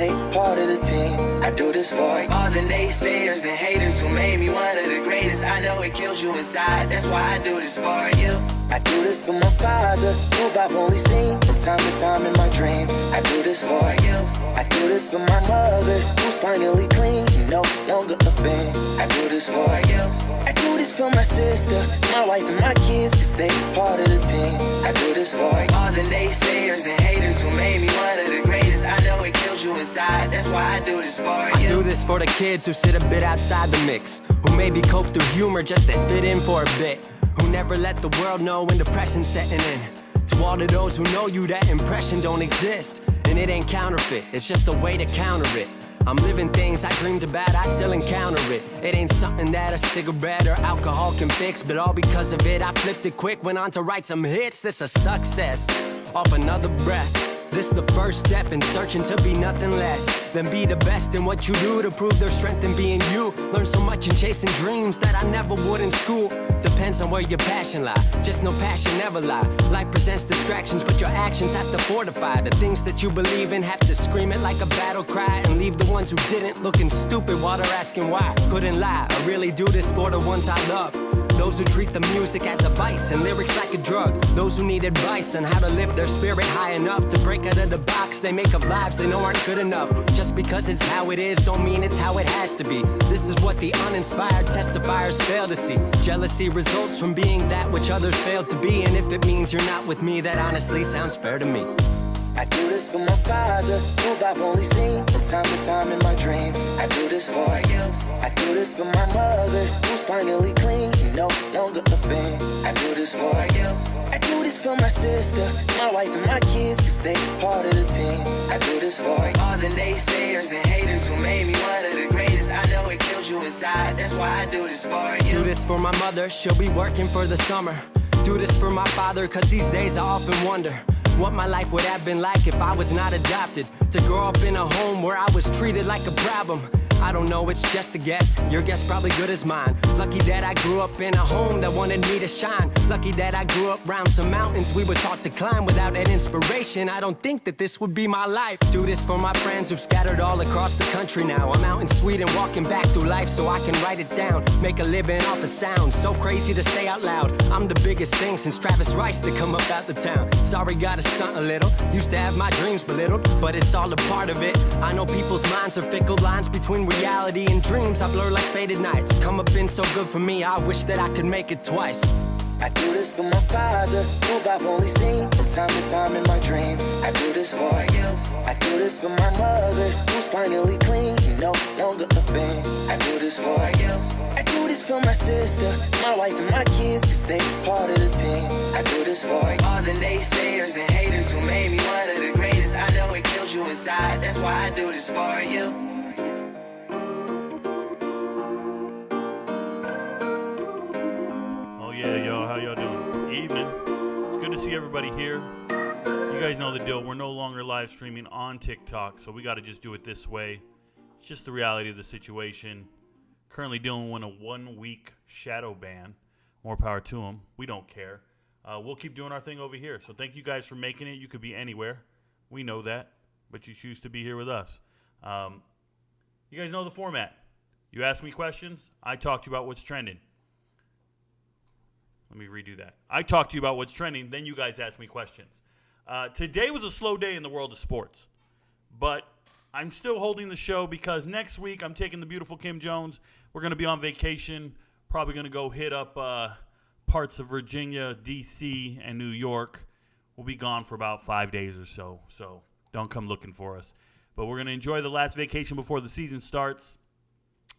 Part of the team, I do this for all the naysayers and haters who made me one of the greatest. I know it kills you inside, that's why I do this for you. I do this for my father, who I've only seen from time to time in my dreams. I do this for you. I do this for my mother, who's finally clean, no longer a fan. I do this for you. I do this for my sister, my wife and my kids, cause they part of the team. I do this for all the naysayers and haters who made me one of the greatest. I know it kills you inside, that's why I do this for you. I do this for the kids who sit a bit outside the mix, who maybe cope through humor just to fit in for a bit, who never let the world know when depression's setting in. To all of those who know you, that impression don't exist, and it ain't counterfeit, it's just a way to counter it. I'm living things I dreamed about, I still encounter it. It ain't something that a cigarette or alcohol can fix, but all because of it I flipped it quick, went on to write some hits. This a success, off another breath. This the first step in searching to be nothing less than be the best in what you do, to prove their strength in being you. Learn so much in chasing dreams that I never would in school. Depends on where your passion lie, just no passion never lie. Life presents distractions, but your actions have to fortify the things that you believe in. Have to scream it like a battle cry and leave the ones who didn't looking stupid while they're asking why. Couldn't lie, I really do this for the ones I love. Those who treat the music as a vice and lyrics like a drug. Those who need advice on how to lift their spirit high enough to break out of the box they make of lives they know aren't good enough. Just because it's how it is don't mean it's how it has to be. This is what the uninspired testifiers fail to see. Jealousy results from being that which others fail to be, and if it means you're not with me, that honestly sounds fair to me. I do this for my father, who I've only seen from time to time in my dreams. I do this for you. I do this for my mother, who's finally clean, no longer a fan. I do this for you. I do this for my sister, my wife and my kids, cause they part of the team. I do this for all the naysayers and haters who made me one of the greatest. I know it kills you inside, that's why I do this for you. Do this for my mother, she'll be working for the summer. Do this for my father, cause these days I often wonder what my life would have been like if I was not adopted. To grow up in a home where I was treated like a problem. I don't know, it's just a guess. Your guess probably good as mine. Lucky that I grew up in a home that wanted me to shine. Lucky that I grew up around some mountains we were taught to climb. Without that inspiration, I don't think that this would be my life. Do this for my friends who've scattered all across the country now. I'm out in Sweden walking back through life so I can write it down. Make a living off the sound, so crazy to say out loud. I'm the biggest thing since Travis Rice to come up out the town. Sorry, gotta stunt a little. Used to have my dreams belittled, but it's all a part of it. I know people's minds are fickle, lines between reality and dreams I blur like faded nights. Come up been so good for me, I wish that I could make it twice. I do this for my father, who I've only seen from time to time in my dreams. I do this for you. I do this for my mother, who's finally clean, no longer a fan. I do this for you. I do this for my sister, my wife and my kids, cause they part of the team. I do this for all the naysayers and haters who made me one of the greatest. I know it kills you inside, that's why I do this for you. Yeah, yo, how y'all doing? Evening. It's good to see everybody here. You guys know the deal. We're no longer live streaming on TikTok, so we got to just do it this way. It's just the reality of the situation. Currently dealing with a 1-week shadow ban. More power to them. We don't care. We'll keep doing our thing over here. So thank you guys for making it. You could be anywhere. We know that, but you choose to be here with us. You guys know the format. You ask me questions. I talk to you about what's trending. Let me redo that. I talk to you about what's trending, then you guys ask me questions. Today was a slow day in the world of sports, but I'm still holding the show because next week I'm taking the beautiful Kim Jones. We're going to be on vacation, probably going to go hit up parts of Virginia, D.C., and New York. We'll be gone for about 5 days or so don't come looking for us. But we're going to enjoy the last vacation before the season starts.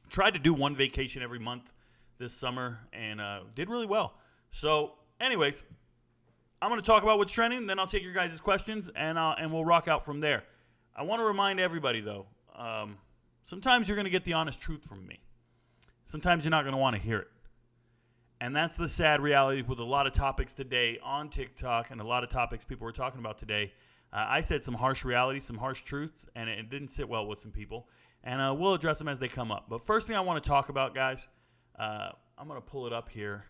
Tried to do one vacation every month this summer and did really well. So, anyways, I'm going to talk about what's trending, then I'll take your guys' questions, and we'll rock out from there. I want to remind everybody, though, sometimes you're going to get the honest truth from me. Sometimes you're not going to want to hear it. And that's the sad reality with a lot of topics today on TikTok and a lot of topics people were talking about today. I said some harsh reality, some harsh truths, and it didn't sit well with some people. And we'll address them as they come up. But first thing I want to talk about, guys, I'm going to pull it up here.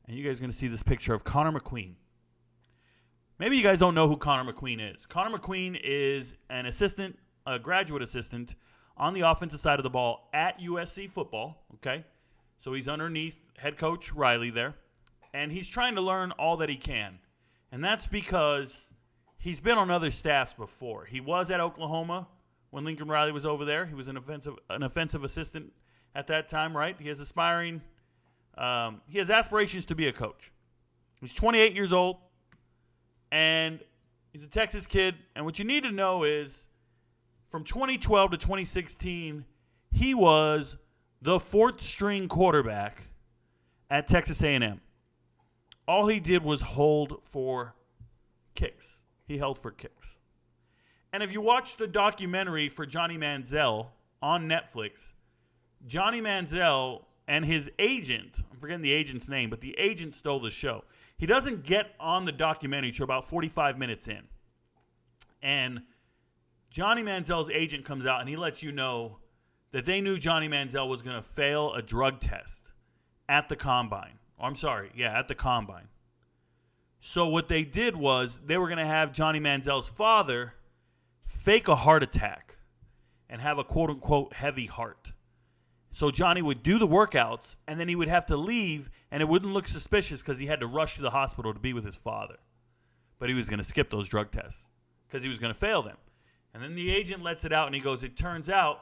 And you guys are going to see this picture of Connor McQueen. Maybe you guys don't know who Connor McQueen is. Connor McQueen is an assistant a graduate assistant on the offensive side of the ball at USC football, okay? So he's underneath head coach Riley there, and he's trying to learn all that he can. And that's because he's been on other staffs before. He was at Oklahoma when Lincoln Riley was over there. He was an offensive assistant at that time, right? He has aspirations to be a coach. He's 28 years old, and he's a Texas kid. And what you need to know is from 2012 to 2016, he was the fourth-string quarterback at Texas A&M. All he did was hold for kicks. He held for kicks. And if you watch the documentary for Johnny Manziel on Netflix, Johnny Manziel and his agent, I'm forgetting the agent's name, but the agent stole the show. He doesn't get on the documentary until about 45 minutes in. And Johnny Manziel's agent comes out and he lets you know that they knew Johnny Manziel was going to fail a drug test at the combine. At the combine. So what they did was they were going to have Johnny Manziel's father fake a heart attack and have a quote-unquote heavy heart. So Johnny would do the workouts, and then he would have to leave, and it wouldn't look suspicious because he had to rush to the hospital to be with his father. But he was going to skip those drug tests because he was going to fail them. And then the agent lets it out, and he goes, it turns out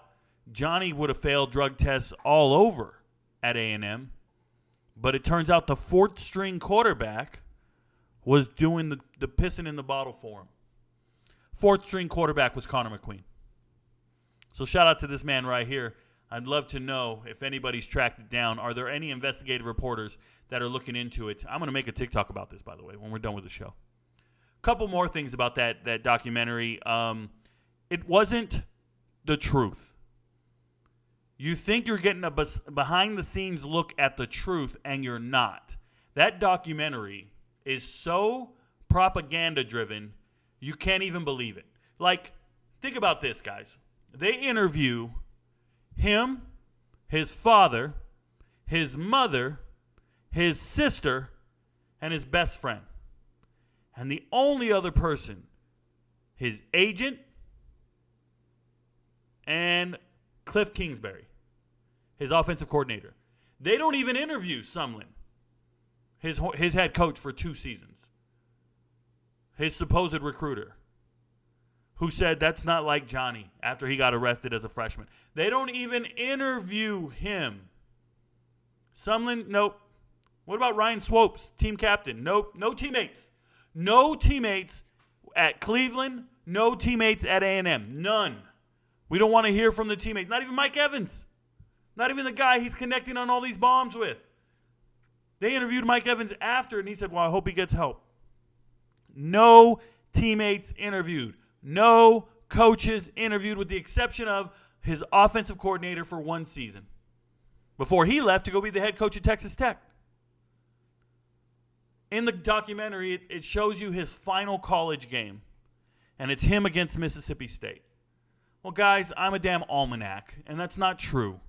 Johnny would have failed drug tests all over at A&M, but it turns out the fourth-string quarterback was doing the pissing in the bottle for him. Fourth-string quarterback was Connor McQueen. So shout out to this man right here. I'd love to know if anybody's tracked it down. Are there any investigative reporters that are looking into it? I'm going to make a TikTok about this, by the way, when we're done with the show. Couple more things about that documentary. It wasn't the truth. You think you're getting a behind-the-scenes look at the truth, and you're not. That documentary is so propaganda-driven, you can't even believe it. Like, think about this, guys. They interview him, his father, his mother, his sister, and his best friend. And the only other person, his agent and Cliff Kingsbury, his offensive coordinator. They don't even interview Sumlin, his head coach for 2 seasons, his supposed recruiter, who said that's not like Johnny after he got arrested as a freshman. They don't even interview him. Sumlin, nope. What about Ryan Swopes, team captain? Nope. No teammates. No teammates at Cleveland. No teammates at A&M. None. We don't want to hear from the teammates. Not even Mike Evans. Not even the guy he's connecting on all these bombs with. They interviewed Mike Evans after, and he said, well, I hope he gets help. No teammates interviewed. No coaches interviewed, with the exception of his offensive coordinator for 1 season before he left to go be the head coach at Texas Tech. In the documentary, it shows you his final college game, and it's him against Mississippi State. Well, guys, I'm a damn almanac, and that's not true.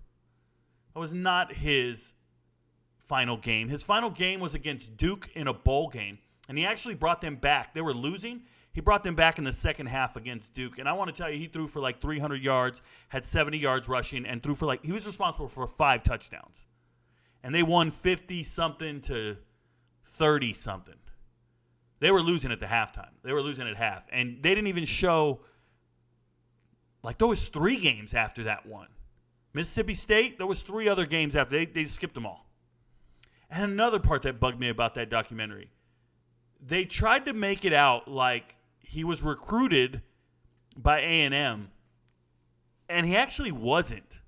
That was not his final game. His final game was against Duke in a bowl game, and he actually brought them back. They were losing. He brought them back in the second half against Duke. And I want to tell you, he threw for like 300 yards, had 70 yards rushing, and threw for he was responsible for 5 touchdowns. And they won 50-something to 30-something. They were losing at the halftime. They were losing at half. And they didn't even show, there was 3 games after that one. Mississippi State, there was 3 other games after. They skipped them all. And another part that bugged me about that documentary, they tried to make it out like he was recruited by A&M, and he actually wasn't,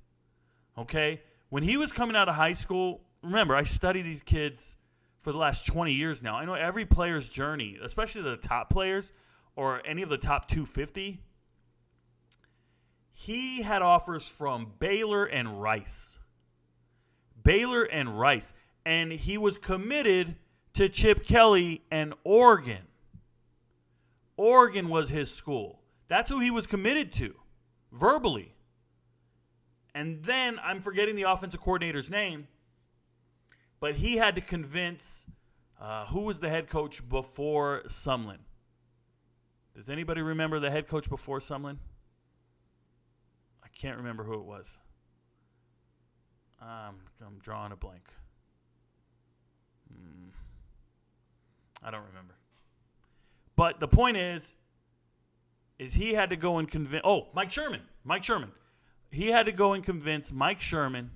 okay? When he was coming out of high school, remember, I study these kids for the last 20 years now. I know every player's journey, especially the top players or any of the top 250. He had offers from Baylor and Rice. And he was committed to Chip Kelly and Oregon. Oregon was his school. That's who he was committed to, verbally. And then, I'm forgetting the offensive coordinator's name, but he had to convince, who was the head coach before Sumlin? Does anybody remember the head coach before Sumlin? can't remember who it was. I'm drawing a blank. I don't remember. But the point is he had to go and convince. Oh, Mike Sherman. He had to go and convince Mike Sherman,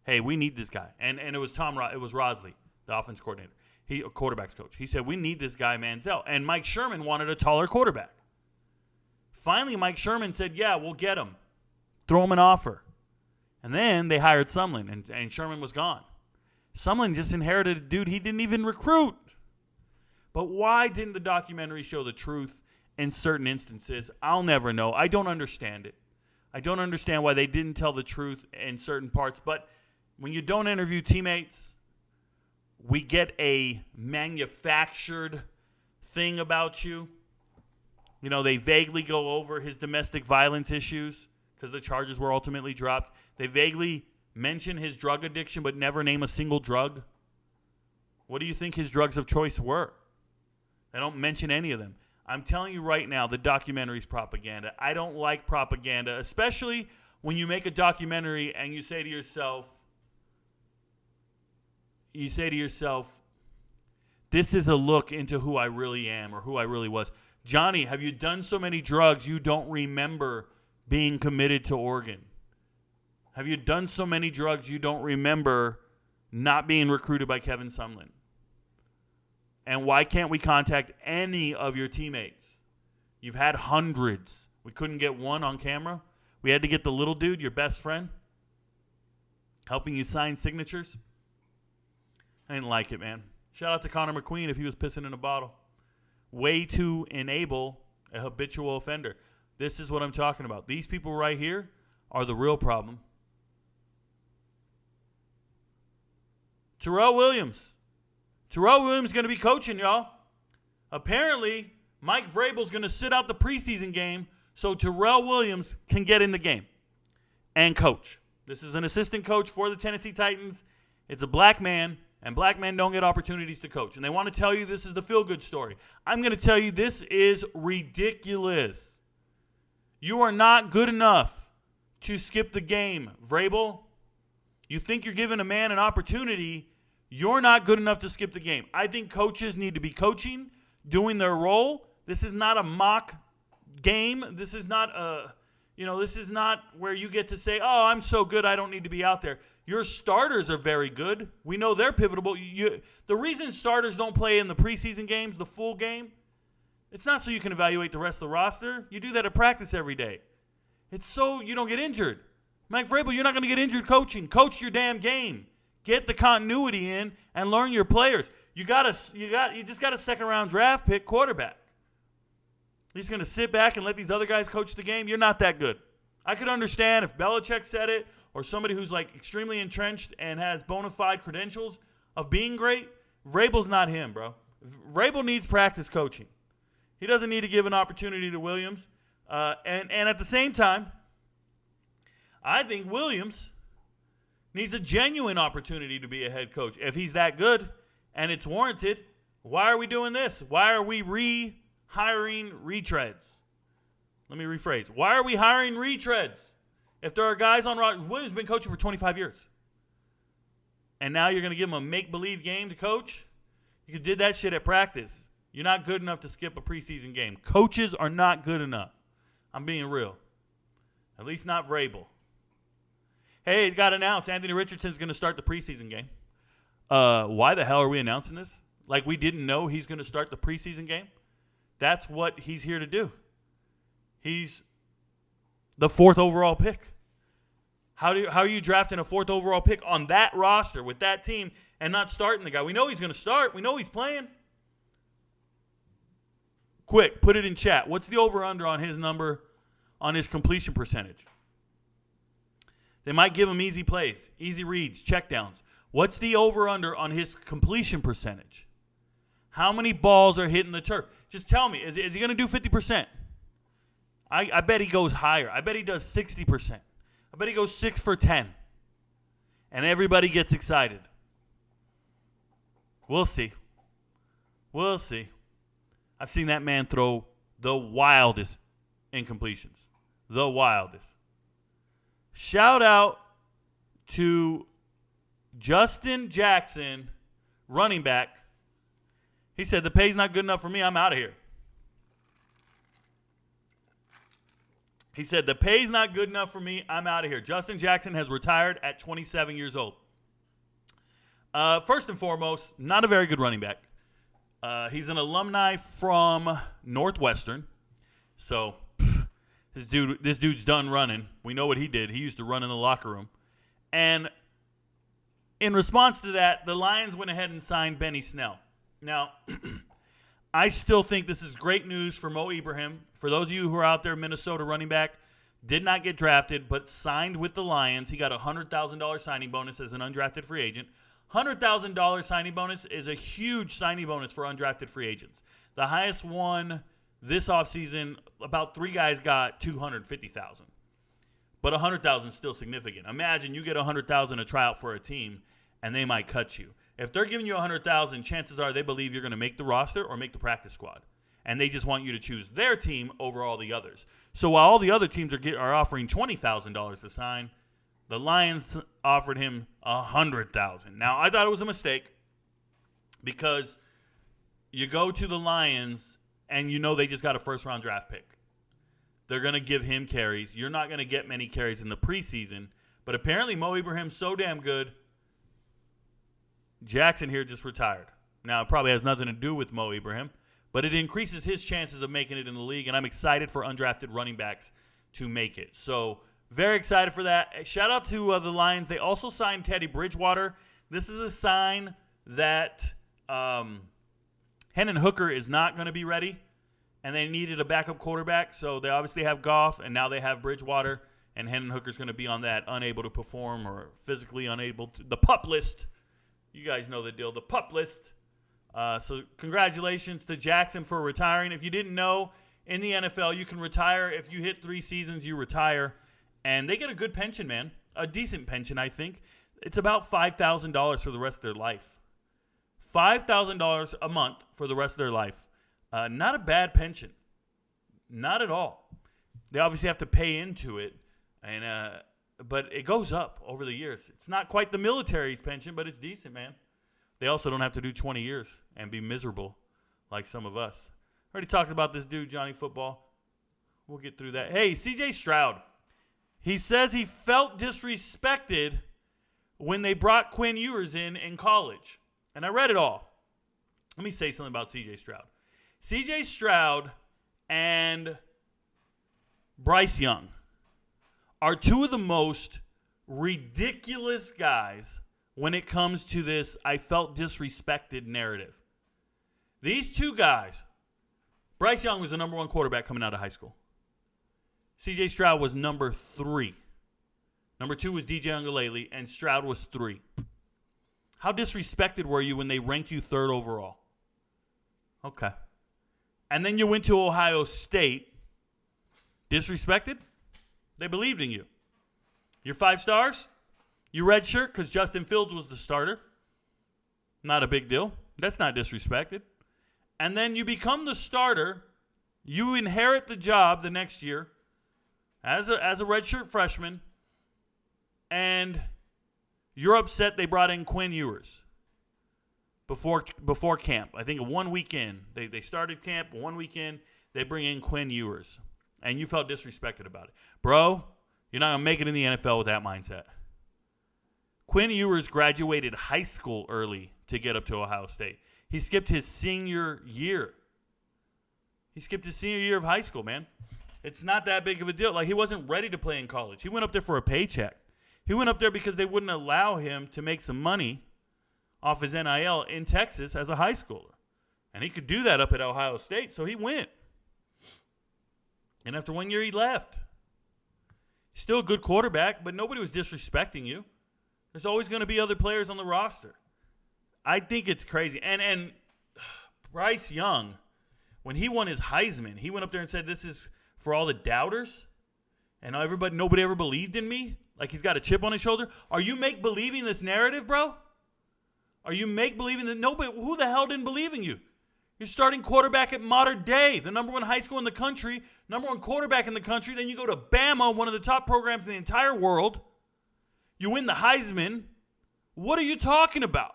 hey, we need this guy. And it was it was Rosley, the offense coordinator. A quarterback's coach. He said, we need this guy, Manziel. And Mike Sherman wanted a taller quarterback. Finally, Mike Sherman said, yeah, we'll get him. Throw him an offer. And then they hired Sumlin, and Sherman was gone. Sumlin just inherited a dude he didn't even recruit. But why didn't the documentary show the truth in certain instances? I'll never know. I don't understand it. I don't understand why they didn't tell the truth in certain parts. But when you don't interview teammates, we get a manufactured thing about you. You know, they vaguely go over his domestic violence issues because the charges were ultimately dropped. They vaguely mention his drug addiction but never name a single drug. What do you think his drugs of choice were? They don't mention any of them. I'm telling you right now, the documentary's propaganda. I don't like propaganda, especially when you make a documentary and you say to yourself, this is a look into who I really am or who I really was. Johnny, have you done so many drugs you don't remember being committed to Oregon? Have you done so many drugs you don't remember not being recruited by Kevin Sumlin? And why can't we contact any of your teammates? You've had hundreds. We couldn't get one on camera. We had to get the little dude, your best friend, helping you sign signatures. I didn't like it, man. Shout out to Connor McQueen if he was pissing in a bottle. Way to enable a habitual offender. This is what I'm talking about. These people right here are the real problem. Terrell Williams. Terrell Williams is going to be coaching, y'all. Apparently, Mike Vrabel's going to sit out the preseason game so Terrell Williams can get in the game and coach. This is an assistant coach for the Tennessee Titans. It's a black man, and black men don't get opportunities to coach. And they want to tell you this is the feel-good story. I'm going to tell you this is ridiculous. You are not good enough to skip the game, Vrabel. You think you're giving a man an opportunity. You're not good enough to skip the game. I think coaches need to be coaching, doing their role. This is not a mock game. This is not this is not where you get to say, oh, I'm so good I don't need to be out there. Your starters are very good. We know they're pivotal. The reason starters don't play in the preseason games, the full game, it's not so you can evaluate the rest of the roster. You do that at practice every day. It's so you don't get injured. Mike Vrabel, you're not going to get injured coaching. Coach your damn game. Get the continuity in and learn your players. You just got a second-round draft pick quarterback. He's going to sit back and let these other guys coach the game. You're not that good. I could understand if Belichick said it or somebody who's like extremely entrenched and has bona fide credentials of being great. Vrabel's not him, bro. Vrabel needs practice coaching. He doesn't need to give an opportunity to Williams. And at the same time, I think Williams needs a genuine opportunity to be a head coach. If he's that good and it's warranted, why are we doing this? Why are we hiring retreads? Let me rephrase. Why are we hiring retreads? If there are guys on – Williams has been coaching for 25 years. And now you're going to give him a make-believe game to coach? You did that shit at practice. You're not good enough to skip a preseason game. Coaches are not good enough. I'm being real. At least not Vrabel. Hey, it got announced. Anthony Richardson's going to start the preseason game. Why the hell are we announcing this? Like we didn't know he's going to start the preseason game? That's what he's here to do. He's the 4th overall pick. How are you drafting a 4th overall pick on that roster with that team and not starting the guy? We know he's going to start. We know he's playing. Quick, put it in chat. What's the over-under on his number, on his completion percentage? They might give him easy plays, easy reads, checkdowns. What's the over-under on his completion percentage? How many balls are hitting the turf? Just tell me, is he going to do 50%? I bet he goes higher. I bet he does 60%. I bet he goes 6 for 10. And everybody gets excited. We'll see. We'll see. I've seen that man throw the wildest incompletions. The wildest. Shout out to Justin Jackson, running back. He said, the pay's not good enough for me. I'm out of here. He said, the pay's not good enough for me. I'm out of here. Justin Jackson has retired at 27 years old. First and foremost, not a very good running back. He's an alumni from Northwestern. So, this dude's done running. We know what he did. He used to run in the locker room. And in response to that, the Lions went ahead and signed Benny Snell. Now, I still think this is great news for Mo Ibrahim. For those of you who are out there, Minnesota running back, did not get drafted, but signed with the Lions. He got a $100,000 signing bonus as an undrafted free agent. $100,000 signing bonus is a huge signing bonus for undrafted free agents. The highest one this offseason, about 3 guys got $250,000. But $100,000 is still significant. Imagine you get $100,000 a tryout for a team, and they might cut you. If they're giving you $100,000, chances are they believe you're going to make the roster or make the practice squad. And they just want you to choose their team over all the others. So while all the other teams are offering $20,000 to sign, the Lions offered him $100,000. Now, I thought it was a mistake because you go to the Lions and you know they just got a first-round draft pick. They're going to give him carries. You're not going to get many carries in the preseason. But apparently Mo Ibrahim's so damn good, Jackson here just retired. Now, it probably has nothing to do with Mo Ibrahim, but it increases his chances of making it in the league, and I'm excited for undrafted running backs to make it. So, very excited for that. Shout out to the Lions. They also signed Teddy Bridgewater. This is a sign that Hendon Hooker is not going to be ready, and they needed a backup quarterback, so they obviously have Goff, and now they have Bridgewater, and Hendon Hooker's going to be on that unable to perform or physically unable to – the PUP list. You guys know the deal, the PUP list. So congratulations to Jackson for retiring. If you didn't know, in the NFL, you can retire. If you hit 3 seasons, you retire. And they get a good pension, man. A decent pension, I think. It's about $5,000 for the rest of their life. $5,000 a month for the rest of their life. Not a bad pension. Not at all. They obviously have to pay into it. But it goes up over the years. It's not quite the military's pension, but it's decent, man. They also don't have to do 20 years and be miserable like some of us. Already talked about this dude, Johnny Football. We'll get through that. Hey, C.J. Stroud. He says he felt disrespected when they brought Quinn Ewers in college. And I read it all. Let me say something about C.J. Stroud. C.J. Stroud and Bryce Young are 2 of the most ridiculous guys when it comes to this I felt disrespected narrative. These 2 guys, Bryce Young was the number 1 quarterback coming out of high school. C.J. Stroud was number 3. Number 2 was DJ Uiagalelei, and Stroud was 3. How disrespected were you when they ranked you 3rd overall? Okay. And then you went to Ohio State. Disrespected? They believed in you. You're 5 stars? You redshirt because Justin Fields was the starter. Not a big deal. That's not disrespected. And then you become the starter. You inherit the job the next year as a redshirt freshman. And you're upset they brought in Quinn Ewers before camp. I think 1 weekend. They started camp 1 weekend. They bring in Quinn Ewers. And you felt disrespected about it. Bro, you're not going to make it in the NFL with that mindset. Quinn Ewers graduated high school early to get up to Ohio State. He skipped his senior year. He skipped his senior year of high school, man. It's not that big of a deal. Like, he wasn't ready to play in college. He went up there for a paycheck. He went up there because they wouldn't allow him to make some money off his NIL in Texas as a high schooler. And he could do that up at Ohio State, so he went. And after 1 year, he left. Still a good quarterback, but nobody was disrespecting you. There's always going to be other players on the roster. I think it's crazy. And Bryce Young, when he won his Heisman, he went up there and said, this is for all the doubters. And nobody ever believed in me. Like he's got a chip on his shoulder. Are you make-believing this narrative, bro? Are you make-believing that nobody? Who the hell didn't believe in you? You're starting quarterback at Modern Day, the number one high school in the country, number one quarterback in the country. Then you go to Bama, one of the top programs in the entire world. You win the Heisman. What are you talking about?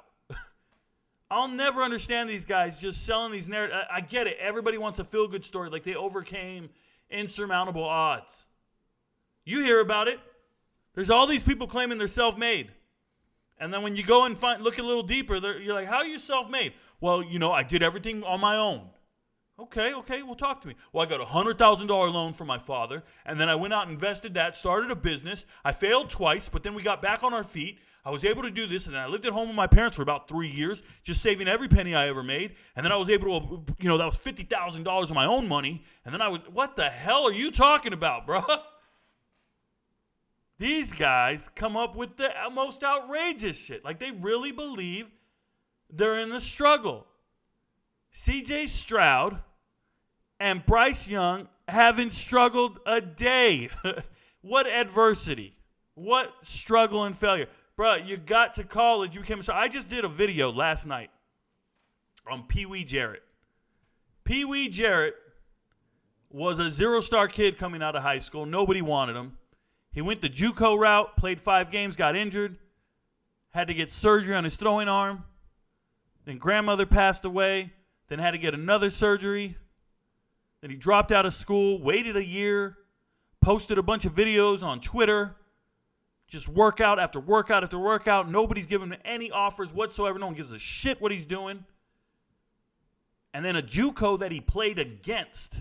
I'll never understand these guys just selling these narratives. I get it. Everybody wants a feel-good story, like they overcame insurmountable odds. You hear about it. There's all these people claiming they're self-made. And then when you go and look a little deeper, you're like, how are you self-made? Well, I did everything on my own. Okay, well, talk to me. Well, I got a $100,000 loan from my father, and then I went out and invested that, started a business. I failed twice, but then we got back on our feet. I was able to do this, and then I lived at home with my parents for about 3 years, just saving every penny I ever made. And then I was able to, that was $50,000 of my own money. And then what the hell are you talking about, bro? These guys come up with the most outrageous shit. Like, they really believe they're in the struggle. C.J. Stroud and Bryce Young haven't struggled a day. What adversity. What struggle and failure. Bro, you got to college. You became a star. I just did a video last night on Pee Wee Jarrett. Pee Wee Jarrett was a zero-star kid coming out of high school. Nobody wanted him. He went the JUCO route, played 5 games, got injured, had to get surgery on his throwing arm. Then grandmother passed away, then had to get another surgery. Then he dropped out of school, waited a year, posted a bunch of videos on Twitter, just workout after workout after workout. Nobody's giving him any offers whatsoever. No one gives a shit what he's doing. And then a JUCO that he played against,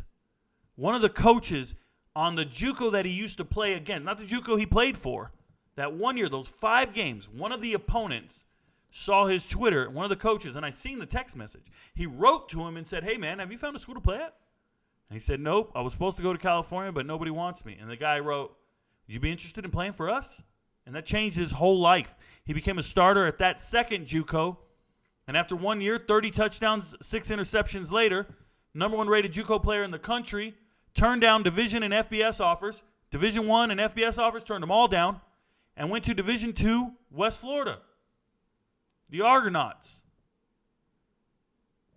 one of the coaches on the JUCO that he used to play against, not the JUCO he played for, that 1 year, those 5 games, one of the opponents saw his Twitter, one of the coaches, and I seen the text message. He wrote to him and said, hey, man, have you found a school to play at? And he said, nope, I was supposed to go to California, but nobody wants me. And the guy wrote, would you be interested in playing for us? And that changed his whole life. He became a starter at that second JUCO. And after 1 year, 30 touchdowns, 6 interceptions later, number 1 rated JUCO player in the country, turned down Division and FBS offers. Division I and FBS offers, turned them all down, and went to Division II, West Florida. The Argonauts.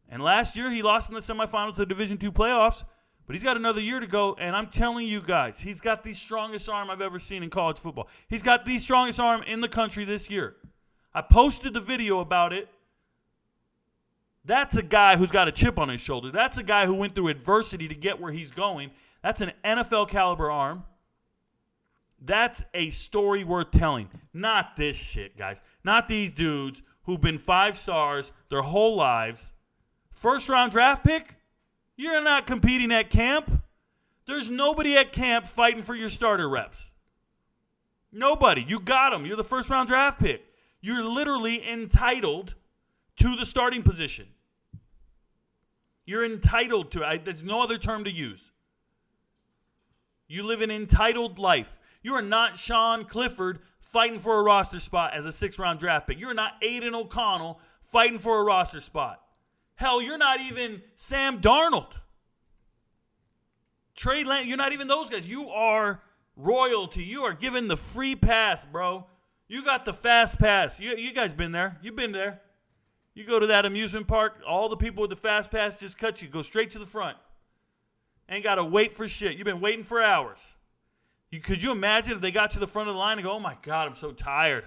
And last year, he lost in the semifinals of the Division II playoffs, but he's got another year to go, and I'm telling you guys, he's got the strongest arm I've ever seen in college football. He's got the strongest arm in the country this year. I posted the video about it. That's a guy who's got a chip on his shoulder. That's a guy who went through adversity to get where he's going. That's an NFL caliber arm. That's a story worth telling. Not this shit, guys. Not these dudes who've been 5 stars their whole lives. First round draft pick? You're not competing at camp. There's nobody at camp fighting for your starter reps. Nobody. You got them. You're the first round draft pick. You're literally entitled to the starting position. You're entitled to it. There's no other term to use. You live an entitled life. You are not Sean Clifford fighting for a roster spot as a 6th-round draft pick. You're not Aiden O'Connell fighting for a roster spot. Hell, you're not even Sam Darnold. Trey Lance, you're not even those guys. You are royalty. You are given the free pass, bro. You got the fast pass. You guys been there. You've been there. You go to that amusement park, all the people with the fast pass just cut you. Go straight to the front. Ain't got to wait for shit. You've been waiting for hours. Could you imagine if they got to the front of the line and go, oh, my God, I'm so tired.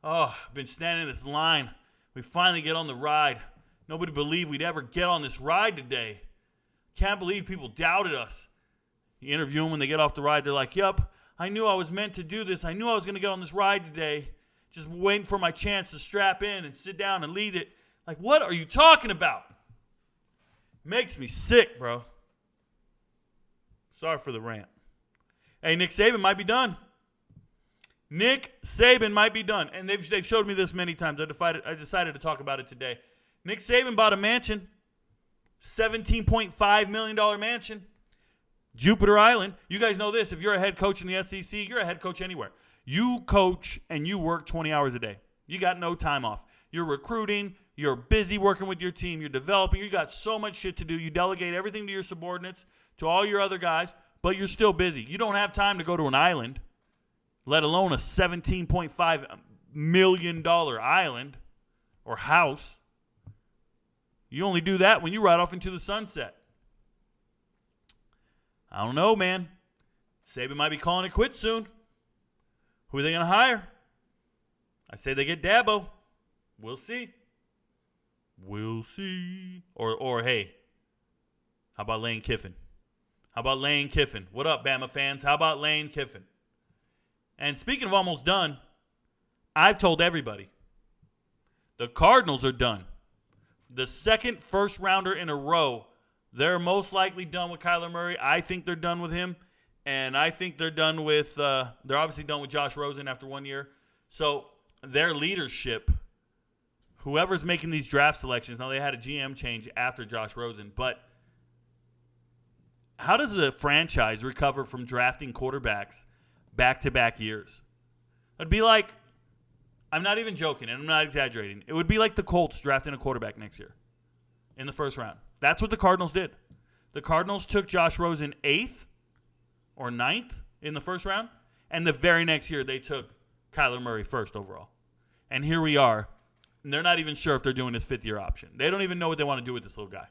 Oh, I've been standing in this line. We finally get on the ride. Nobody believed we'd ever get on this ride today. Can't believe people doubted us. You interview them when they get off the ride. They're like, yep, I knew I was meant to do this. I knew I was going to get on this ride today. Just waiting for my chance to strap in and sit down and lead it. Like, what are you talking about? Makes me sick, bro. Sorry for the rant. Hey, Nick Saban might be done. Nick Saban might be done. And they've showed me this many times. I decided to talk about it today. Nick Saban bought a mansion. $17.5 million mansion. Jupiter Island. You guys know this. If you're a head coach in the SEC, you're a head coach anywhere. You coach and you work 20 hours a day. You got no time off. You're recruiting. You're busy working with your team. You're developing. You got so much shit to do. You delegate everything to your subordinates, to all your other guys, but you're still busy. You don't have time to go to an island, let alone a $17.5 million island or house. You only do that when you ride off into the sunset. I don't know, man. Saban might be calling it quits soon. Who are they going to hire? I say they get Dabo. We'll see. We'll see. Or hey, how about Lane Kiffin? How about Lane Kiffin? What up, Bama fans? How about Lane Kiffin? And speaking of almost done, I've told everybody, the Cardinals are done. The second first rounder in a row, they're most likely done with Kyler Murray. I think they're done with him. And I think they're done with, they're obviously done with Josh Rosen after 1 year. So their leadership, whoever's making these draft selections, now they had a GM change after Josh Rosen, but how does a franchise recover from drafting quarterbacks back-to-back years? It'd be like, I'm not even joking, and I'm not exaggerating. It would be like the Colts drafting a quarterback next year in the first round. That's what the Cardinals did. The Cardinals took Josh Rosen 8th or 9th in the first round, and the very next year they took Kyler Murray first overall. And here we are. And they're not even sure if they're doing this fifth-year option. They don't even know what they want to do with this little guy.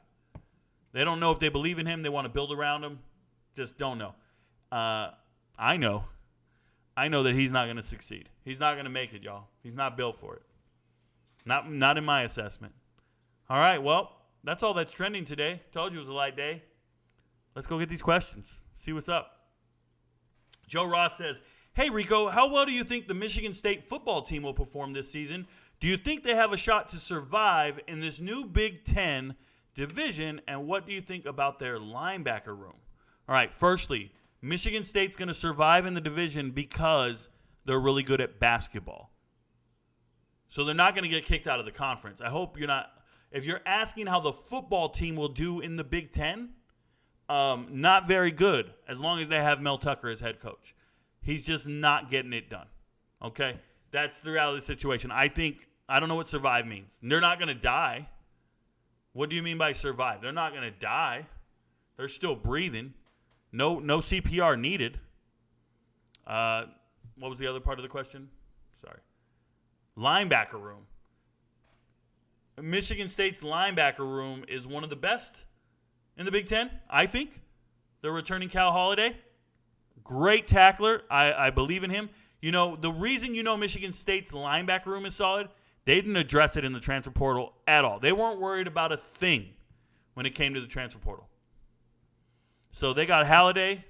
They don't know if they believe in him. They want to build around him. Just don't know. I know that he's not going to succeed. He's not going to make it, y'all. He's not built for it. Not in my assessment. All right, well, that's all that's trending today. Told you it was a light day. Let's go get these questions. See what's up. Joe Ross says, hey, Rico, how well do you think the Michigan State football team will perform this season? Do you think they have a shot to survive in this new Big Ten division, and what do you think about their linebacker room? All right, firstly, Michigan State's going to survive in the division because they're really good at basketball. So they're not going to get kicked out of the conference. I hope you're not. If you're asking how the football team will do in the Big Ten, not very good as long as they have Mel Tucker as head coach. He's just not getting it done. Okay? That's the reality of the situation. I don't know what survive means. They're not going to die. What do you mean by survive? They're not going to die. They're still breathing. No CPR needed. What was the other part of the question? Sorry. Linebacker room. Michigan State's linebacker room is one of the best in the Big Ten, I think. They're returning Cal Holiday. Great tackler. I believe in him. You know, the reason Michigan State's linebacker room is solid, they didn't address it in the transfer portal at all. They weren't worried about a thing when it came to the transfer portal. So they got Halliday,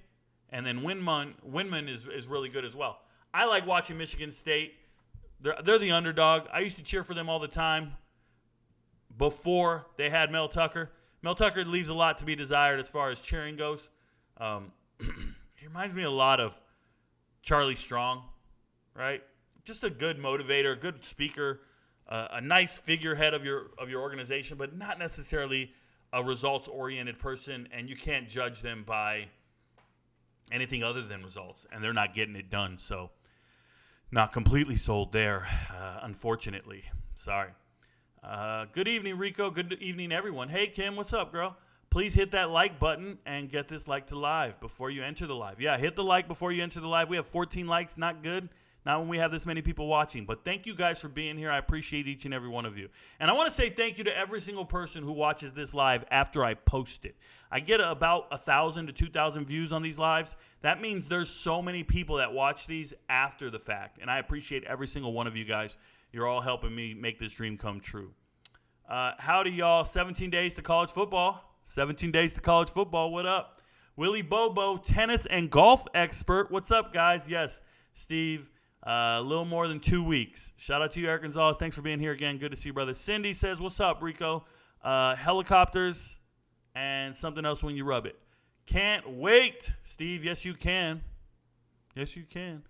and then Winman is really good as well. I like watching Michigan State. They're the underdog. I used to cheer for them all the time before they had Mel Tucker. Mel Tucker leaves a lot to be desired as far as cheering goes. He reminds me a lot of Charlie Strong, right? Just a good motivator, a good speaker, a nice figurehead of your organization, but not necessarily a results-oriented person, and you can't judge them by anything other than results, and they're not getting it done. So not completely sold there, unfortunately. Sorry. Good evening, Rico. Good evening, everyone. Hey, Kim, what's up, girl? Please hit that like button and get this like to live before you enter the live. Yeah, hit the like before you enter the live. We have 14 likes. Not good. Not when we have this many people watching. But thank you guys for being here. I appreciate each and every one of you. And I want to say thank you to every single person who watches this live after I post it. I get about 1,000 to 2,000 views on these lives. That means there's so many people that watch these after the fact. And I appreciate every single one of you guys. You're all helping me make this dream come true. Howdy, y'all. 17 days to college football. 17 days to college football. What up? Willie Bobo, tennis and golf expert. What's up, guys? Yes, Steve. A little more than 2 weeks. Shout out to you, Eric Gonzalez. Thanks for being here again. Good to see you, brother. Cindy says, what's up, Rico? Helicopters and something else when you rub it. Can't wait, Steve. Yes, you can. Yes, you can.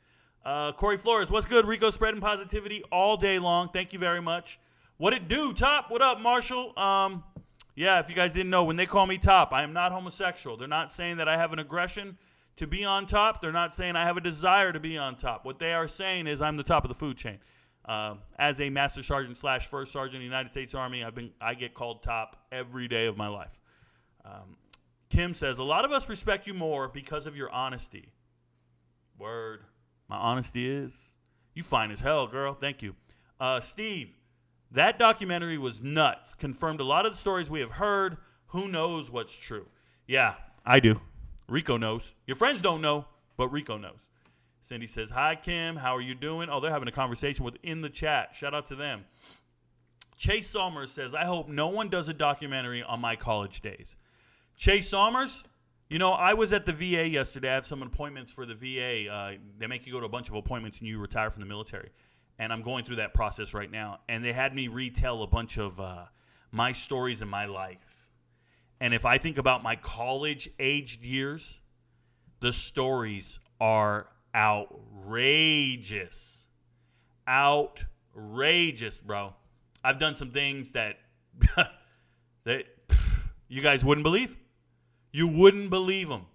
Corey Flores, what's good, Rico? Spreading positivity all day long. Thank you very much. What it do, Top? What up, Marshall? Yeah, if you guys didn't know, when they call me Top, I am not homosexual. They're not saying that I have an aggression to be on top. They're not saying I have a desire to be on top. What they are saying is I'm the top of the food chain. As a Master Sergeant / First Sergeant in the United States Army, I get called top every day of my life. Kim says, a lot of us respect you more because of your honesty. Word. My honesty is? You fine as hell, girl. Thank you. Steve, That documentary was nuts. Confirmed a lot of the stories we have heard. Who knows what's true? Yeah, I do. Rico knows. Your friends don't know, but Rico knows. Cindy says, hi, Kim. How are you doing? Oh, they're having a conversation in the chat. Shout out to them. Chase Salmers says, I hope no one does a documentary on my college days. Chase Salmers, I was at the VA yesterday. I have some appointments for the VA. They make you go to a bunch of appointments and you retire from the military. And I'm going through that process right now. And they had me retell a bunch of my stories in my life. And if I think about my college-aged years, the stories are outrageous. Outrageous, bro. I've done some things that you guys wouldn't believe. You wouldn't believe them.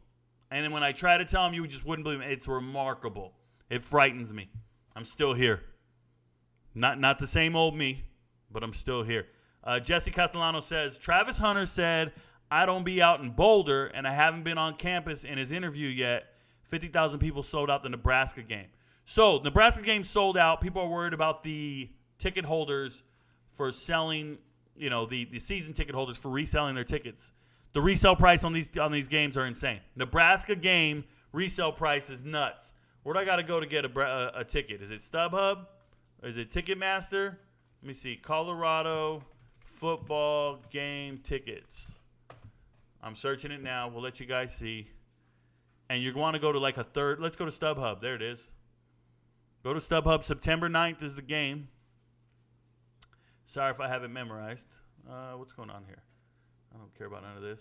And then when I try to tell them, you just wouldn't believe them. It's remarkable. It frightens me. I'm still here. Not the same old me, but I'm still here. Jesse Castellano says, Travis Hunter said, I don't be out in Boulder, and I haven't been on campus in his interview yet. 50,000 people sold out the Nebraska game. So, Nebraska game sold out. People are worried about the ticket holders for selling, the season ticket holders for reselling their tickets. The resale price on these games are insane. Nebraska game resale price is nuts. Where do I got to go to get a ticket? Is it StubHub? Is it Ticketmaster? Let me see. Colorado football game tickets. I'm searching it now. We'll let you guys see. And you want to go to like a third. Let's go to StubHub. There it is. Go to StubHub. September 9th is the game. Sorry if I have it memorized. What's going on here? I don't care about none of this.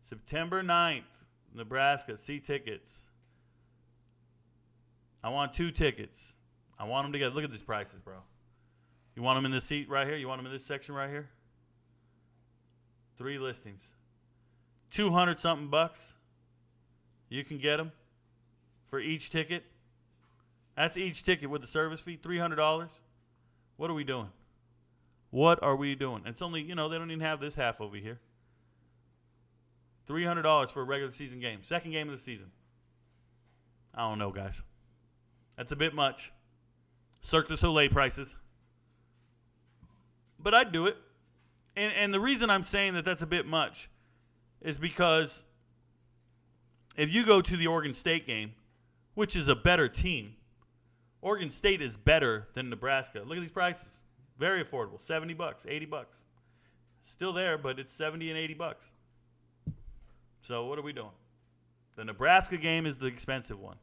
September 9th, Nebraska. See tickets. I want 2 tickets. I want them together. Look at these prices, bro. You want them in this seat right here? You want them in this section right here? 3 listings. 200-something bucks. You can get them for each ticket. That's each ticket with the service fee, $300. What are we doing? What are we doing? It's only, they don't even have this half over here. $300 for a regular season game. Second game of the season. I don't know, guys. That's a bit much. Cirque du Soleil prices. But I'd do it. And the reason I'm saying that that's a bit much is because if you go to the Oregon State game, which is a better team, Oregon State is better than Nebraska. Look at these prices. Very affordable. $70, $80. Still there, but it's $70 and $80. So what are we doing? The Nebraska game is the expensive one.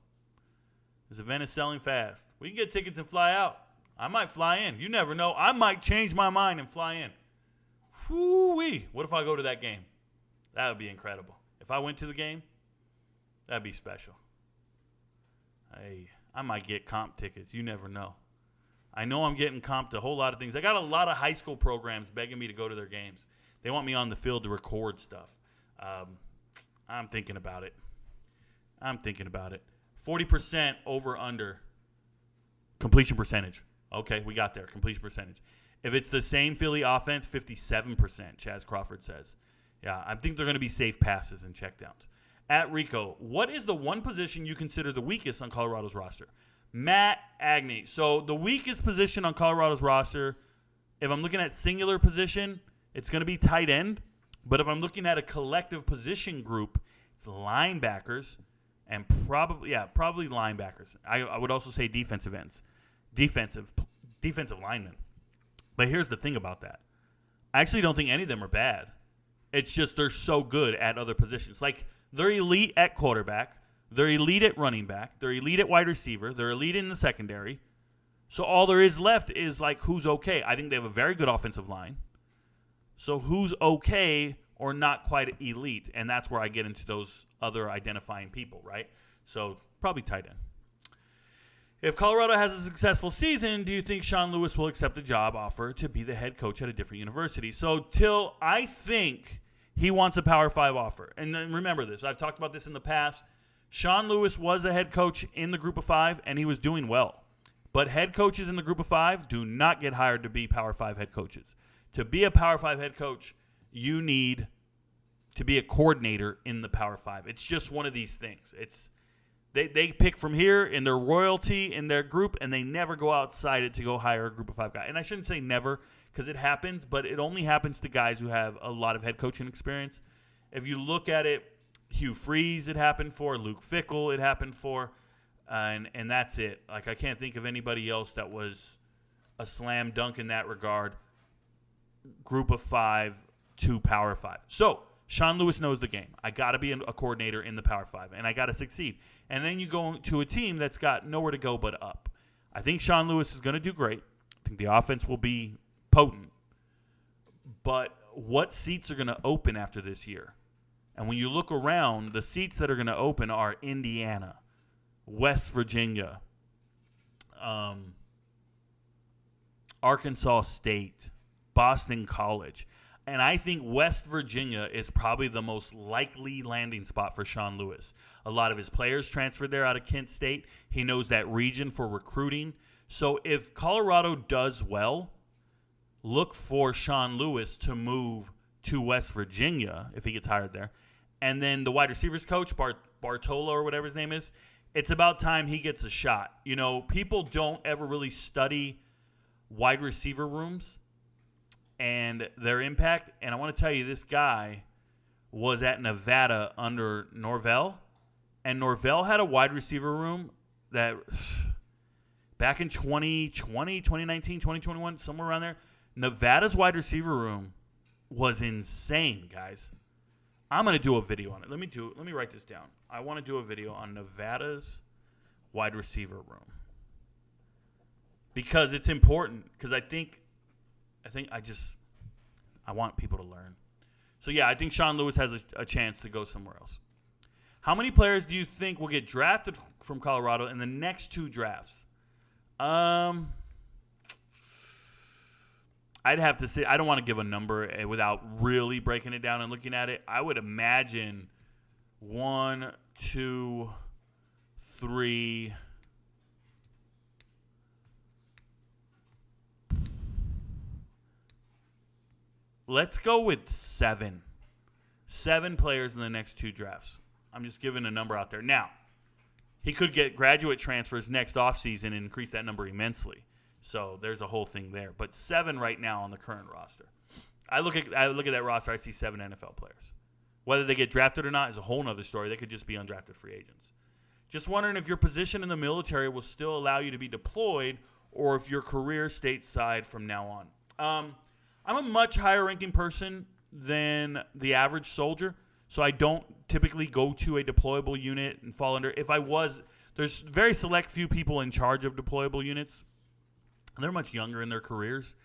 This event is selling fast. We can get tickets and fly out. I might fly in. You never know. I might change my mind and fly in. Whoo-wee. What if I go to that game? That would be incredible. If I went to the game, that'd be special. Hey, I might get comp tickets. You never know. I know I'm getting comped to a whole lot of things. I got a lot of high school programs begging me to go to their games. They want me on the field to record stuff. I'm thinking about it. 40% over under completion percentage. Okay, we got there. Completion percentage. If it's the same Philly offense, 57%, Chaz Crawford says. Yeah, I think they're going to be safe passes and checkdowns. At Rico, what is the one position you consider the weakest on Colorado's roster? Matt Agnew. So the weakest position on Colorado's roster, if I'm looking at singular position, it's going to be tight end. But if I'm looking at a collective position group, it's linebackers and probably linebackers. I would also say defensive ends, defensive linemen. But here's the thing about that. I actually don't think any of them are bad. It's just they're so good at other positions. Like, they're elite at quarterback. They're elite at running back. They're elite at wide receiver. They're elite in the secondary. So all there is left is, like, who's okay. I think they have a very good offensive line. So who's okay or not quite elite? And that's where I get into those other identifying people, right? So probably tight end. If Colorado has a successful season, do you think Sean Lewis will accept a job offer to be the head coach at a different university? So, Till, I think he wants a Power 5 offer. And then remember this. I've talked about this in the past. Sean Lewis was a head coach in the Group of 5, and he was doing well. But head coaches in the Group of 5 do not get hired to be Power 5 head coaches. To be a Power 5 head coach, you need to be a coordinator in the Power 5. It's just one of these things. They pick from here in their royalty in their group, and they never go outside it to go hire a Group of 5 guy. And I shouldn't say never, because it happens, but it only happens to guys who have a lot of head coaching experience. If you look at it, Hugh Freeze it happened for, Luke Fickell it happened for, and that's it. Like, I can't think of anybody else that was a slam dunk in that regard. Group of 5 to Power 5. So, Sean Lewis knows the game. I got to be a coordinator in the Power 5, and I got to succeed. And then you go to a team that's got nowhere to go but up. I think Sean Lewis is going to do great. I think the offense will be potent. But what seats are going to open after this year? And when you look around, the seats that are going to open are Indiana, West Virginia, Arkansas State, Boston College. And I think West Virginia is probably the most likely landing spot for Sean Lewis. A lot of his players transferred there out of Kent State. He knows that region for recruiting. So if Colorado does well, look for Sean Lewis to move to West Virginia if he gets hired there. And then the wide receivers coach, Bartola or whatever his name is, it's about time he gets a shot. You know, people don't ever really study wide receiver rooms and their impact. And I want to tell you, this guy was at Nevada under Norvell. And Norvell had a wide receiver room that back in 2020, 2019, 2021, somewhere around there, Nevada's wide receiver room was insane, guys. I'm going to do a video on it. Let me write this down. I want to do a video on Nevada's wide receiver room. Because it's important. Because I want people to learn. So, yeah, I think Sean Lewis has a chance to go somewhere else. How many players do you think will get drafted from Colorado in the next 2 drafts? I'd have to say, I don't want to give a number without really breaking it down and looking at it. I would imagine 1, 2, 3... Let's go with 7. 7 players in the next 2 drafts. I'm just giving a number out there. Now, he could get graduate transfers next offseason and increase that number immensely. So there's a whole thing there. But 7 right now on the current roster. I look at that roster, I see 7 NFL players. Whether they get drafted or not is a whole other story. They could just be undrafted free agents. Just wondering if your position in the military will still allow you to be deployed or if your career stateside from now on. I'm a much higher ranking person than the average soldier, so I don't typically go to a deployable unit and fall under. If I was, there's very select few people in charge of deployable units. They're much younger in their careers.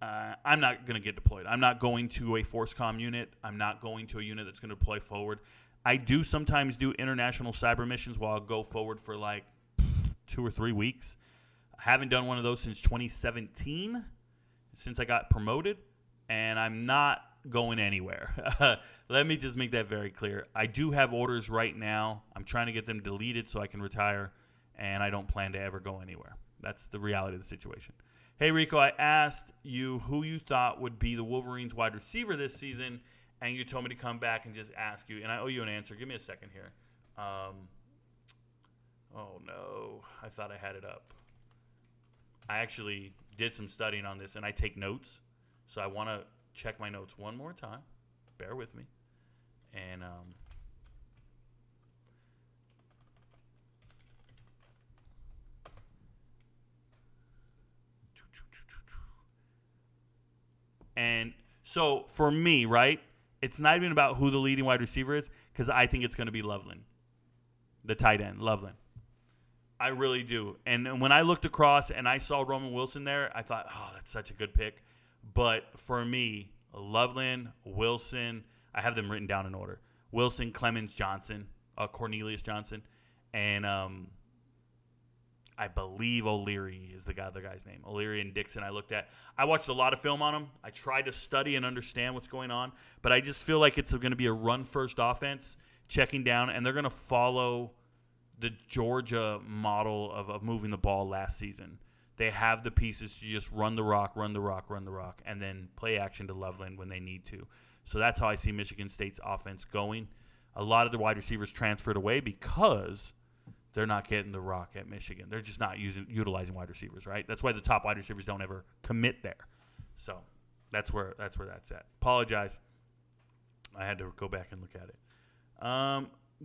I'm not going to get deployed. I'm not going to a FORCECOM unit. I'm not going to a unit that's going to deploy forward. I do sometimes do international cyber missions where I'll go forward for like 2 or 3 weeks. I haven't done one of those since 2017. Since I got promoted, and I'm not going anywhere. Let me just make that very clear. I do have orders right now. I'm trying to get them deleted so I can retire, and I don't plan to ever go anywhere. That's the reality of the situation. Hey, Rico, I asked you who you thought would be the Wolverines wide receiver this season, and you told me to come back and just ask you, and I owe you an answer. Give me a second here. Oh, no. I thought I had it up. I actually did some studying on this, and I take notes. So I want to check my notes one more time. Bear with me. And so for me, right, it's not even about who the leading wide receiver is because I think it's going to be Loveland, the tight end, Loveland. I really do. And when I looked across and I saw Roman Wilson there, I thought, oh, that's such a good pick. But for me, Loveland, Wilson, I have them written down in order. Wilson, Clemens, Johnson, Cornelius Johnson, and I believe O'Leary is the guy's name. O'Leary and Dixon I looked at. I watched a lot of film on them. I tried to study and understand what's going on. But I just feel like it's going to be a run-first offense, checking down, and they're going to follow the Georgia model of moving the ball last season. They have the pieces to just run the rock, and then play action to Loveland when they need to. So that's how I see Michigan State's offense going. A lot of the wide receivers transferred away because they're not getting the rock at Michigan. They're just not utilizing wide receivers, right? That's why the top wide receivers don't ever commit there. So that's where that's at. Apologize. I had to go back and look at it.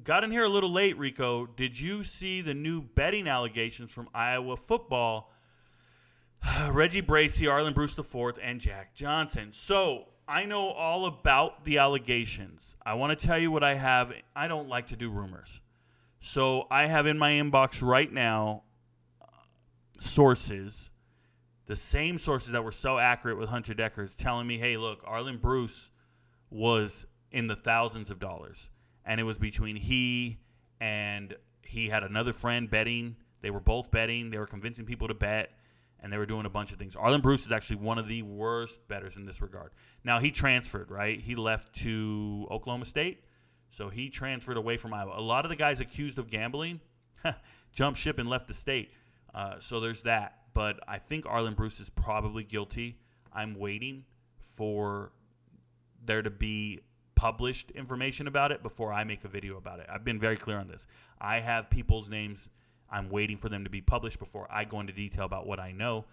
Got in here a little late, Rico. Did you see the new betting allegations from Iowa football? Reggie Bracey, Arlen Bruce IV, and Jack Johnson. So I know all about the allegations. I want to tell you what I have. I don't like to do rumors. So I have in my inbox right now sources, the same sources that were so accurate with Hunter Deckers, telling me, hey, look, Arlen Bruce was in the thousands of dollars. And it was between he had another friend betting. They were both betting. They were convincing people to bet. And they were doing a bunch of things. Arlen Bruce is actually one of the worst bettors in this regard. Now, he transferred, right? He left to Oklahoma State. So he transferred away from Iowa. A lot of the guys accused of gambling jumped ship and left the state. So there's that. But I think Arlen Bruce is probably guilty. I'm waiting for there to be published information about it before I make a video about it. I've been very clear on this. I have people's names. I'm waiting for them to be published before I go into detail about what I know.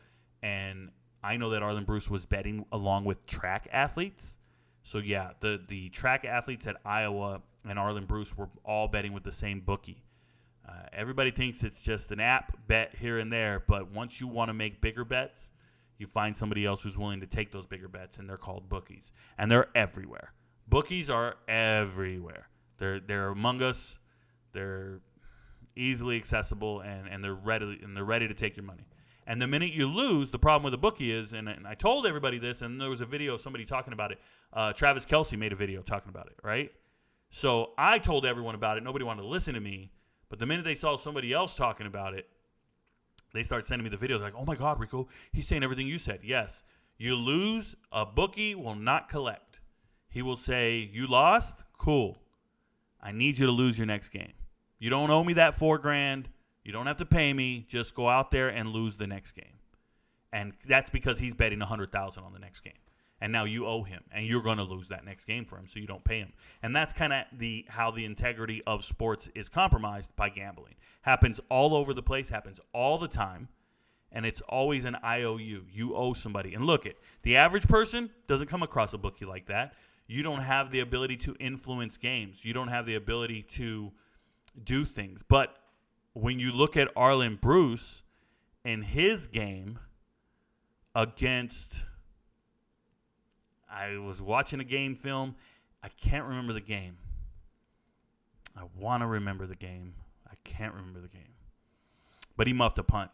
And I know that Arlen Bruce was betting along with track athletes. So, yeah, the track athletes at Iowa and Arlen Bruce were all betting with the same bookie. Everybody thinks it's just an app bet here and there, but once you want to make bigger bets, you find somebody else who's willing to take those bigger bets, and they're called bookies. And they're everywhere. Bookies are everywhere. They're among us. They're easily accessible, and they're ready to take your money. And the minute you lose, the problem with a bookie is, and I told everybody this, and there was a video of somebody talking about it. Travis Kelce made a video talking about it, right? So I told everyone about it. Nobody wanted to listen to me. But the minute they saw somebody else talking about it, they start sending me the videos like, oh, my God, Rico, he's saying everything you said. Yes, you lose, a bookie will not collect. He will say, you lost? Cool. I need you to lose your next game. You don't owe me that $4,000. You don't have to pay me. Just go out there and lose the next game. And that's because he's betting $100,000 on the next game. And now you owe him, and you're going to lose that next game for him, so you don't pay him. And that's kind of how the integrity of sports is compromised by gambling. Happens all over the place, happens all the time, and it's always an IOU. You owe somebody. And look, the average person doesn't come across a bookie like that. You don't have the ability to influence games. You don't have the ability to do things. But when you look at Arlen Bruce in his game against... I was watching a game film. I can't remember the game. I want to remember the game. I can't remember the game. But he muffed a punt.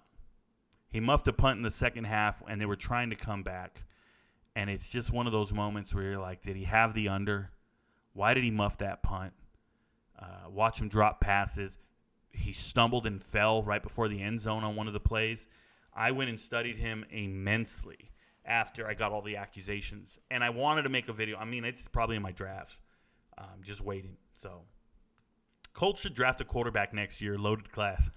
He muffed a punt in the second half, and they were trying to come back. And it's just one of those moments where you're like, did he have the under? Why did he muff that punt? Watch him drop passes. He stumbled and fell right before the end zone on one of the plays. I went and studied him immensely after I got all the accusations. And I wanted to make a video. I mean, it's probably in my drafts. Just waiting. So, Colts should draft a quarterback next year. Loaded class.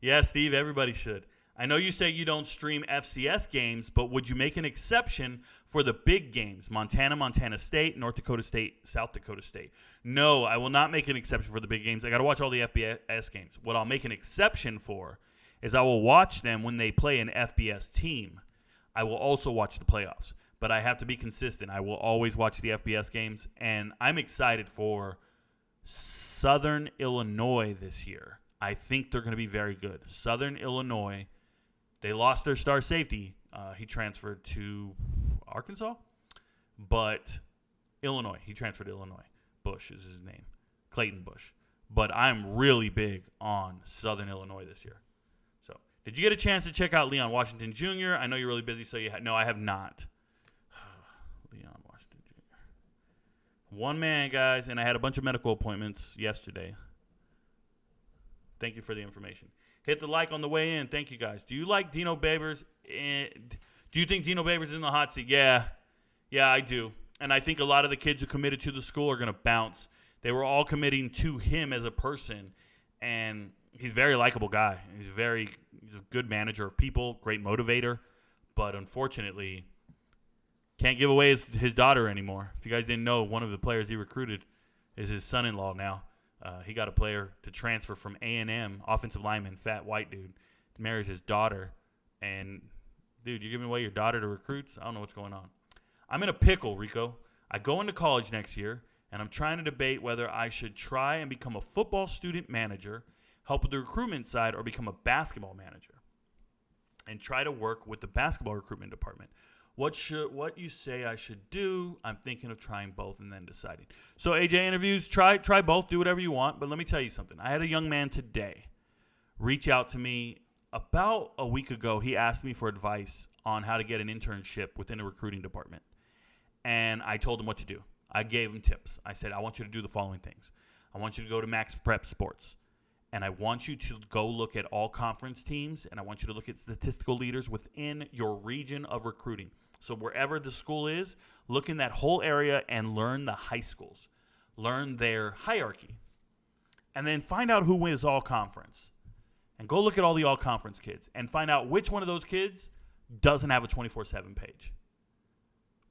Yeah, Steve, everybody should. I know you say you don't stream FCS games, but would you make an exception for the big games? Montana, Montana State, North Dakota State, South Dakota State. No, I will not make an exception for the big games. I got to watch all the FBS games. What I'll make an exception for is I will watch them when they play an FBS team. I will also watch the playoffs, but I have to be consistent. I will always watch the FBS games, and I'm excited for Southern Illinois this year. I think they're going to be very good. Southern Illinois, they lost their star safety. He transferred to Arkansas, but Illinois. He transferred to Illinois. Bush is his name, Clayton Bush. But I'm really big on Southern Illinois this year. Did you get a chance to check out Leon Washington Jr.? I know you're really busy, so no, I have not. Leon Washington Jr. One man, guys, and I had a bunch of medical appointments yesterday. Thank you for the information. Hit the like on the way in. Thank you, guys. Do you like Dino Babers? Do you think Dino Babers is in the hot seat? Yeah, I do. And I think a lot of the kids who committed to the school are going to bounce. They were all committing to him as a person, and he's a very likable guy. He's a good manager of people, great motivator, but unfortunately can't give away his daughter anymore. If you guys didn't know, one of the players he recruited is his son-in-law now. He got a player to transfer from A&M, offensive lineman, fat white dude, marries his daughter, and Dude, you're giving away your daughter to recruits? I don't know what's going on. I'm in a pickle, Rico. I go into college next year, and I'm trying to debate whether I should try and become a football student manager, help with the recruitment side, or become a basketball manager and try to work with the basketball recruitment department. What you say I should do? I'm thinking of trying both and then deciding. So AJ interviews, try both, do whatever you want. But let me tell you something. I had a young man today reach out to me about a week ago. He asked me for advice on how to get an internship within a recruiting department. And I told him what to do. I gave him tips. I said, I want you to do the following things. I want you to go to Max Prep Sports. And I want you to go look at all conference teams. And I want you to look at statistical leaders within your region of recruiting. So wherever the school is, look in that whole area and learn the high schools. Learn their hierarchy. And then find out who wins all conference. And go look at all the all conference kids. And find out which one of those kids doesn't have a 24/7 page.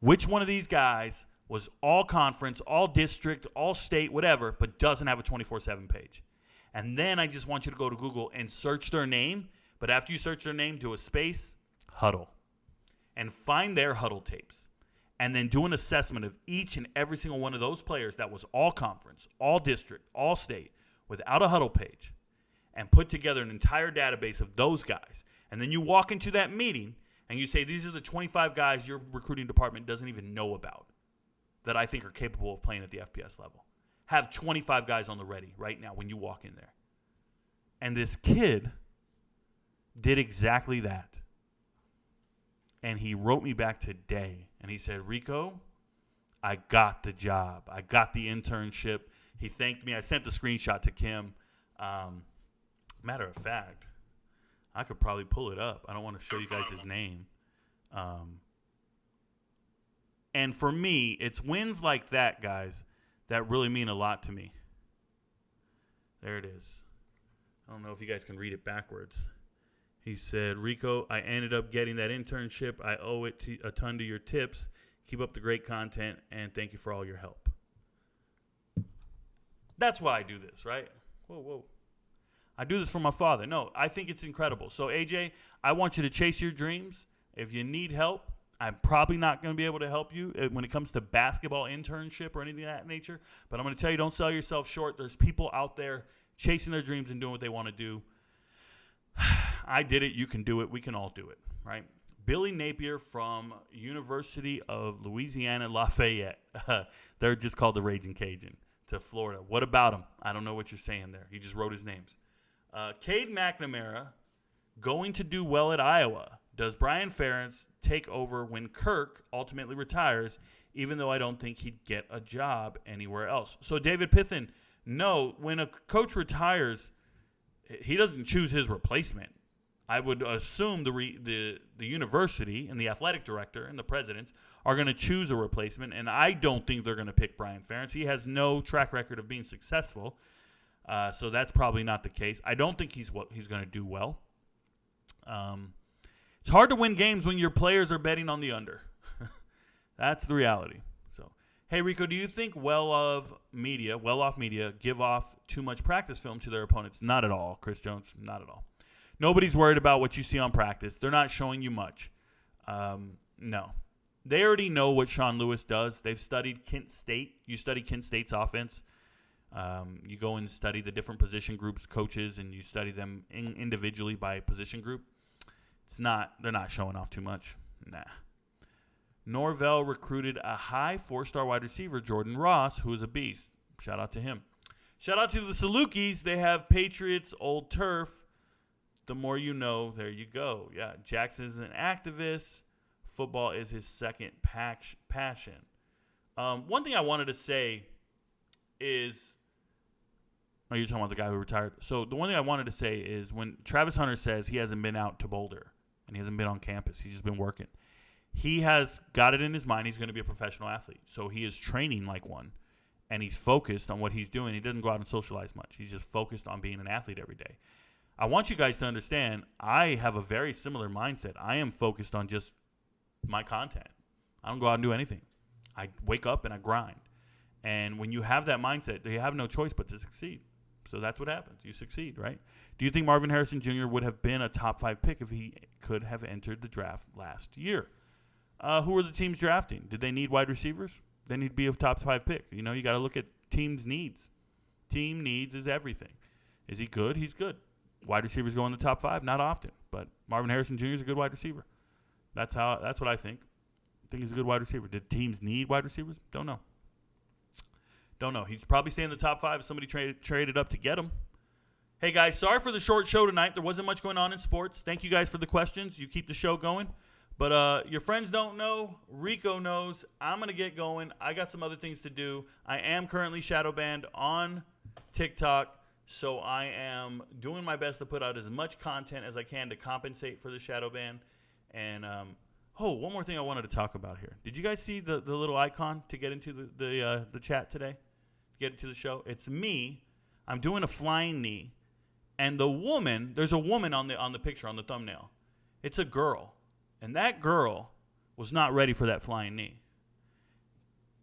Which one of these guys was all conference, all district, all state, whatever, but doesn't have a 24/7 page. And then I just want you to go to Google and search their name. But after you search their name, do a space, huddle. And find their huddle tapes. And then do an assessment of each and every single one of those players that was all conference, all district, all state, without a huddle page. And put together an entire database of those guys. And then you walk into that meeting and you say, these are the 25 guys your recruiting department doesn't even know about that I think are capable of playing at the FBS level. Have 25 guys on the ready right now when you walk in there. And this kid did exactly that. And he wrote me back today. And he said, Rico, I got the job. I got the internship. He thanked me. I sent the screenshot to Kim. Matter of fact, I could probably pull it up. I don't want to show you guys his name. And for me, it's wins like that, guys, that really mean a lot to me. There it is. I don't know if you guys can read it backwards. He said, Rico, I ended up getting that internship. I owe it a ton to your tips. Keep up the great content, and thank you for all your help. That's why I do this, right? Whoa. I do this for my father. No, I think it's incredible. So, AJ, I want you to chase your dreams. If you need help, I'm probably not going to be able to help you when it comes to basketball internship or anything of that nature. But I'm going to tell you, don't sell yourself short. There's people out there chasing their dreams and doing what they want to do. I did it. You can do it. We can all do it, right? Billy Napier from University of Louisiana Lafayette. They're just called the Raging Cajun to Florida. What about him? I don't know what you're saying there. He just wrote his names. Cade McNamara going to do well at Iowa. Does Brian Ferentz take over when Kirk ultimately retires, even though I don't think he'd get a job anywhere else? So David Pithen, no, when a coach retires, he doesn't choose his replacement. I would assume the university and the athletic director and the presidents are going to choose a replacement, and I don't think they're going to pick Brian Ferentz. He has no track record of being successful, so that's probably not the case. I don't think he's going to do well. It's hard to win games when your players are betting on the under. That's the reality. So, hey, Rico, do you think well-off media give off too much practice film to their opponents? Not at all, Chris Jones, not at all. Nobody's worried about what you see on practice. They're not showing you much. No. They already know what Sean Lewis does. They've studied Kent State. You study Kent State's offense. You go and study the different position groups, coaches, and you study them individually by position group. They're not showing off too much. Nah. Norvell recruited a high 4-star wide receiver, Jordan Ross, who is a beast. Shout out to him. Shout out to the Salukis. They have Patriots, Old Turf. The more you know, there you go. Yeah, Jackson is an activist. Football is his second passion. One thing I wanted to say is, you're talking about the guy who retired. So the one thing I wanted to say is when Travis Hunter says he hasn't been out to Boulder and he hasn't been on campus, he's just been working. He has got it in his mind he's going to be a professional athlete. So he is training like one, and he's focused on what he's doing. He doesn't go out and socialize much. He's just focused on being an athlete every day. I want you guys to understand I have a very similar mindset. I am focused on just my content. I don't go out and do anything. I wake up and I grind. And when you have that mindset, you have no choice but to succeed. So that's what happens. You succeed, right? Do you think Marvin Harrison Jr. would have been a top 5 pick if he could have entered the draft last year? Who were the teams drafting? Did they need wide receivers? They need to be a top 5 pick. You know, you got to look at teams' needs. Team needs is everything. Is he good? He's good. Wide receivers go in the top 5, not often. But Marvin Harrison Jr. is a good wide receiver. That's what I think. I think he's a good wide receiver. Did teams need wide receivers? Don't know. He's probably staying in the top 5 if somebody traded up to get him. Hey, guys, sorry for the short show tonight. There wasn't much going on in sports. Thank you guys for the questions. You keep the show going. But your friends don't know. Rico knows. I'm going to get going. I got some other things to do. I am currently shadow banned on TikTok, so I am doing my best to put out as much content as I can to compensate for the shadow ban. And, one more thing I wanted to talk about here. Did you guys see the little icon to get into the chat today? Get into the show? It's me. I'm doing a flying knee. And the woman, there's a woman on the picture, on the thumbnail. It's a girl. And that girl was not ready for that flying knee.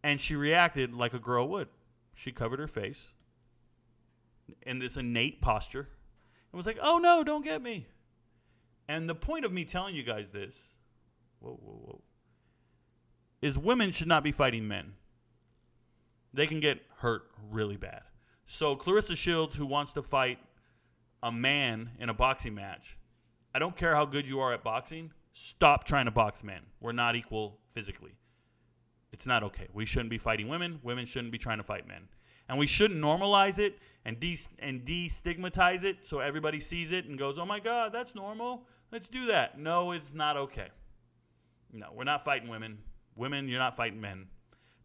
And she reacted like a girl would. She covered her face in this innate posture and was like, oh, no, don't get me. And the point of me telling you guys this, is women should not be fighting men. They can get hurt really bad. So Clarissa Shields, who wants to fight a man in a boxing match, I don't care how good you are at boxing, stop trying to box men. We're not equal physically. It's not okay. We shouldn't be fighting women. Women shouldn't be trying to fight men. And we shouldn't normalize it and destigmatize it so everybody sees it and goes, oh, my God, that's normal. Let's do that. No, it's not okay. No, we're not fighting women. Women, you're not fighting men.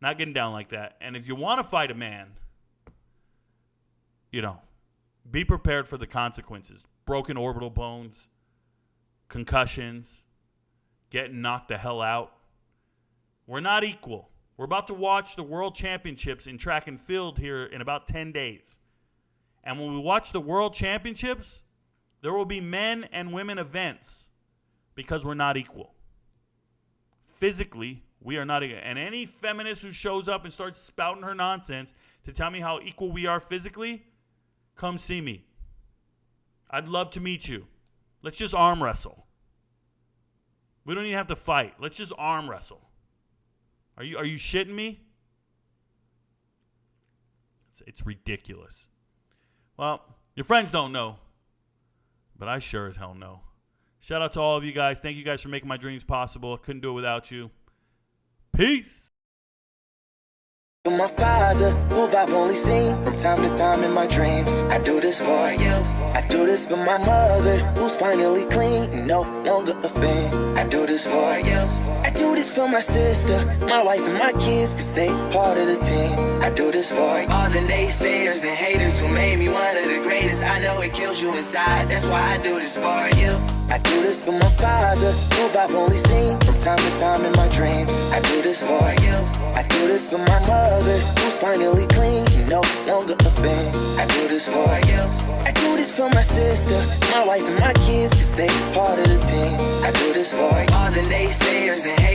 Not getting down like that. And if you want to fight a man, be prepared for the consequences. Broken orbital bones, concussions, getting knocked the hell out. We're not equal. We're about to watch the World Championships in track and field here in about 10 days. And when we watch the World Championships, there will be men and women events because we're not equal. Physically, we are not equal. And any feminist who shows up and starts spouting her nonsense to tell me how equal we are physically, come see me. I'd love to meet you. Let's just arm wrestle. We don't even have to fight. Let's just arm wrestle. Are you shitting me? It's ridiculous. Well, your friends don't know, but I sure as hell know. Shout out to all of you guys. Thank you guys for making my dreams possible. I couldn't do it without you. Peace. My father, who I've only seen from time to time in my dreams. I do this for you. I do this for my mother, who's finally clean and no longer a fan. I do this for you. I do this for my sister, my wife and my kids, cause they part of the team. I do this for all the naysayers and haters who made me one of the greatest. I know it kills you inside, that's why I do this for you. I do this for my father, who I've only seen from time to time in my dreams. I do this for you. I do this for my mother, who's finally clean and no longer a fan. I do this for you. I do this for my sister, my wife and my kids, cause they part of the team. I do this for all the naysayers and haters.